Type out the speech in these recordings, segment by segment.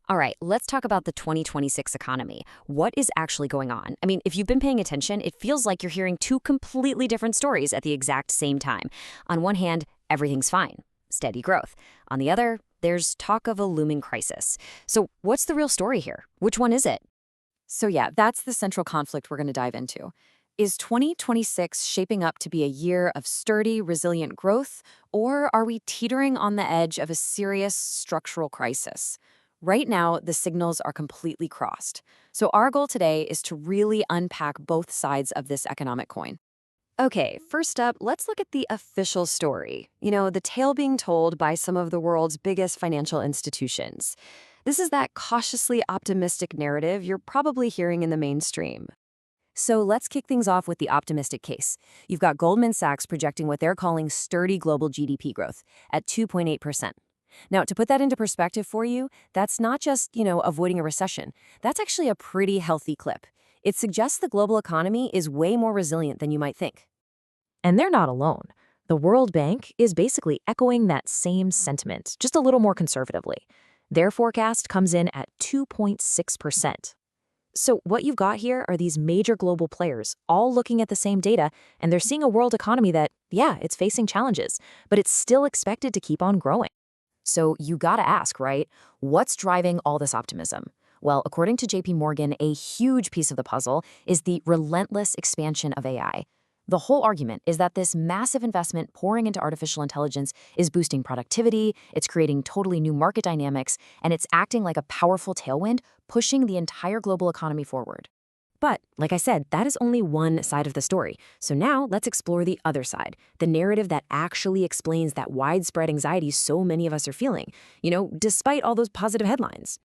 All right, let's talk about the 2026 economy. What is actually going on? I mean, if you've been paying attention, it feels like you're hearing two completely different stories at the exact same time. On one hand, everything's fine, steady growth. On the other, there's talk of a looming crisis. So, what's the real story here? Which one is it? So yeah, that's the central conflict we're going to dive into. Is 2026 shaping up to be a year of sturdy, resilient growth, or are we teetering on the edge of a serious structural crisis? Right now, the signals are completely crossed. So our goal today is to really unpack both sides of this economic coin. Okay, first up, let's look at the official story. The tale being told by some of the world's biggest financial institutions. This is that cautiously optimistic narrative you're probably hearing in the mainstream. So let's kick things off with the optimistic case. You've got Goldman Sachs projecting what they're calling sturdy global GDP growth at 2.8%. Now, to put that into perspective for you, that's not just, avoiding a recession. That's actually a pretty healthy clip. It suggests the global economy is way more resilient than you might think. And they're not alone. The World Bank is basically echoing that same sentiment, just a little more conservatively. Their forecast comes in at 2.6%. So what you've got here are these major global players all looking at the same data, and they're seeing a world economy that, yeah, it's facing challenges, but it's still expected to keep on growing. So you gotta ask, right? What's driving all this optimism? Well, according to JP Morgan, a huge piece of the puzzle is the relentless expansion of AI. The whole argument is that this massive investment pouring into artificial intelligence is boosting productivity, it's creating totally new market dynamics, and it's acting like a powerful tailwind, pushing the entire global economy forward. But, like I said, that is only one side of the story. So now let's explore the other side, the narrative that actually explains that widespread anxiety so many of us are feeling, despite all those positive headlines.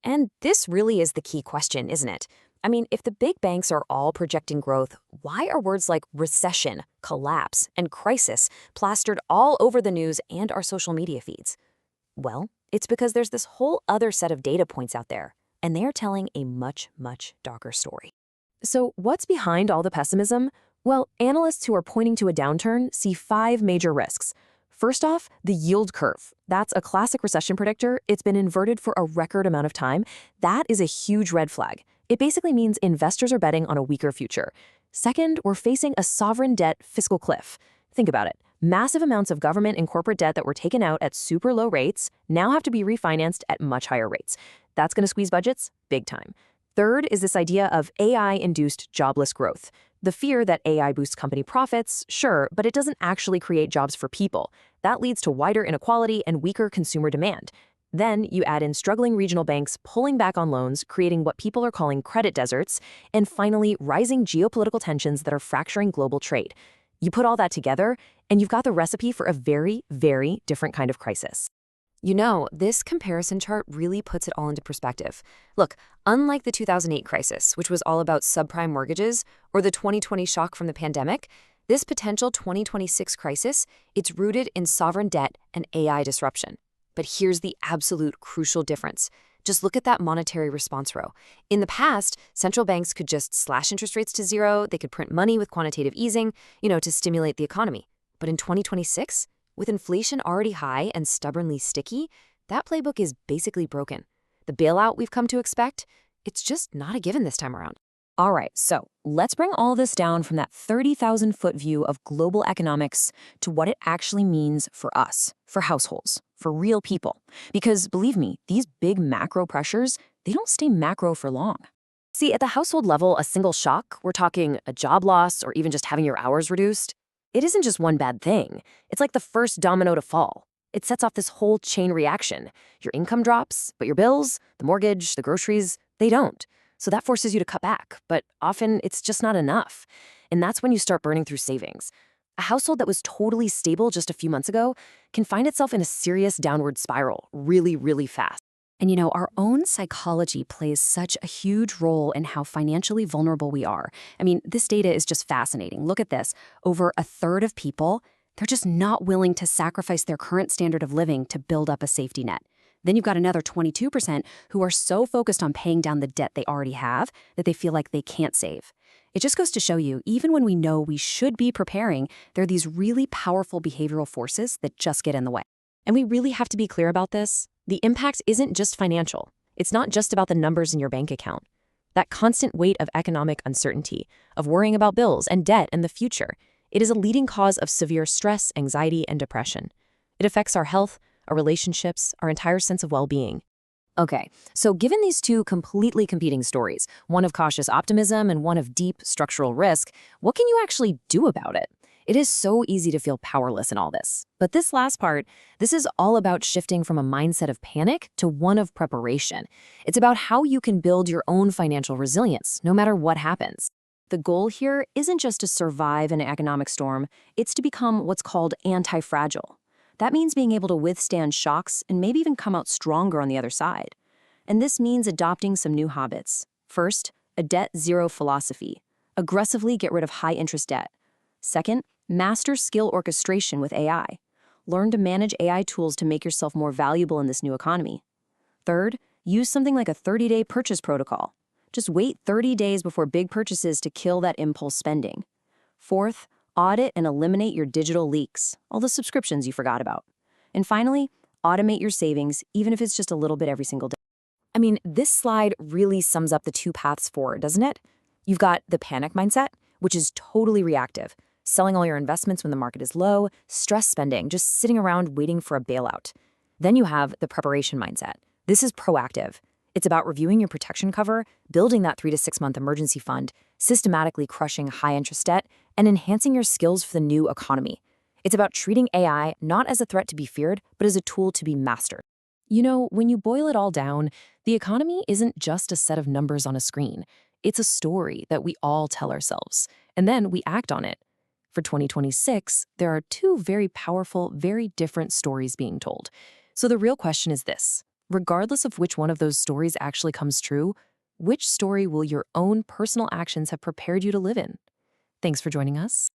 And this really is the key question, isn't it? I mean, if the big banks are all projecting growth, why are words like recession, collapse, and crisis plastered all over the news and our social media feeds? Well, it's because there's this whole other set of data points out there, and they're telling a much, much darker story. So what's behind all the pessimism? Well, analysts who are pointing to a downturn see 5 major risks. First off, the yield curve. That's a classic recession predictor. It's been inverted for a record amount of time. That is a huge red flag. It basically means investors are betting on a weaker future. Second, we're facing a sovereign debt fiscal cliff. Think about it. Massive amounts of government and corporate debt that were taken out at super low rates now have to be refinanced at much higher rates. That's going to squeeze budgets big time. Third is this idea of AI-induced jobless growth. The fear that AI boosts company profits, sure, but it doesn't actually create jobs for people. That leads to wider inequality and weaker consumer demand. Then you add in struggling regional banks pulling back on loans, creating what people are calling credit deserts, and finally, rising geopolitical tensions that are fracturing global trade. You put all that together, and you've got the recipe for a very, very different kind of crisis. This comparison chart really puts it all into perspective. Look, unlike the 2008 crisis, which was all about subprime mortgages, or the 2020 shock from the pandemic, this potential 2026 crisis, it's rooted in sovereign debt and AI disruption. But here's the absolute crucial difference. Just look at that monetary response row. In the past, central banks could just slash interest rates to zero, they could print money with quantitative easing, to stimulate the economy. But in 2026, with inflation already high and stubbornly sticky, that playbook is basically broken. The bailout we've come to expect, it's just not a given this time around. All right, so let's bring all this down from that 30,000-foot view of global economics to what it actually means for us, for households, for real people. Because believe me, these big macro pressures, they don't stay macro for long. See, at the household level, a single shock, we're talking a job loss or even just having your hours reduced, it isn't just one bad thing. It's like the first domino to fall. It sets off this whole chain reaction. Your income drops, but your bills, the mortgage, the groceries, they don't. So that forces you to cut back, but often it's just not enough. And that's when you start burning through savings. A household that was totally stable just a few months ago can find itself in a serious downward spiral really, really fast. And our own psychology plays such a huge role in how financially vulnerable we are. I mean, this data is just fascinating. Look at this. Over a third of people, they're just not willing to sacrifice their current standard of living to build up a safety net. Then you've got another 22% who are so focused on paying down the debt they already have that they feel like they can't save. It just goes to show you, even when we know we should be preparing, there are these really powerful behavioral forces that just get in the way. And we really have to be clear about this. The impact isn't just financial. It's not just about the numbers in your bank account. That constant weight of economic uncertainty, of worrying about bills and debt and the future, it is a leading cause of severe stress, anxiety, and depression. It affects our health, our relationships, our entire sense of well-being. Okay, so given these two completely competing stories, one of cautious optimism and one of deep structural risk, what can you actually do about it? It is so easy to feel powerless in all this. But this last part, this is all about shifting from a mindset of panic to one of preparation. It's about how you can build your own financial resilience, no matter what happens. The goal here isn't just to survive an economic storm, it's to become what's called anti-fragile. That means being able to withstand shocks and maybe even come out stronger on the other side. And this means adopting some new habits. First, a debt-zero philosophy. Aggressively get rid of high-interest debt. Second, master skill orchestration with AI. Learn to manage AI tools to make yourself more valuable in this new economy. Third, use something like a 30-day purchase protocol. Just wait 30 days before big purchases to kill that impulse spending. Fourth, audit and eliminate your digital leaks, all the subscriptions you forgot about. And finally, automate your savings, even if it's just a little bit every single day. I mean, this slide really sums up the two paths forward, doesn't it? You've got the panic mindset, which is totally reactive, selling all your investments when the market is low, stress spending, just sitting around waiting for a bailout. Then you have the preparation mindset. This is proactive. It's about reviewing your protection cover, building that 3 to 6 month emergency fund, systematically crushing high interest debt, and enhancing your skills for the new economy. It's about treating AI not as a threat to be feared, but as a tool to be mastered. You know, when you boil it all down, the economy isn't just a set of numbers on a screen. It's a story that we all tell ourselves, and then we act on it. For 2026, there are two very powerful, very different stories being told. So the real question is this: regardless of which one of those stories actually comes true, which story will your own personal actions have prepared you to live in? Thanks for joining us.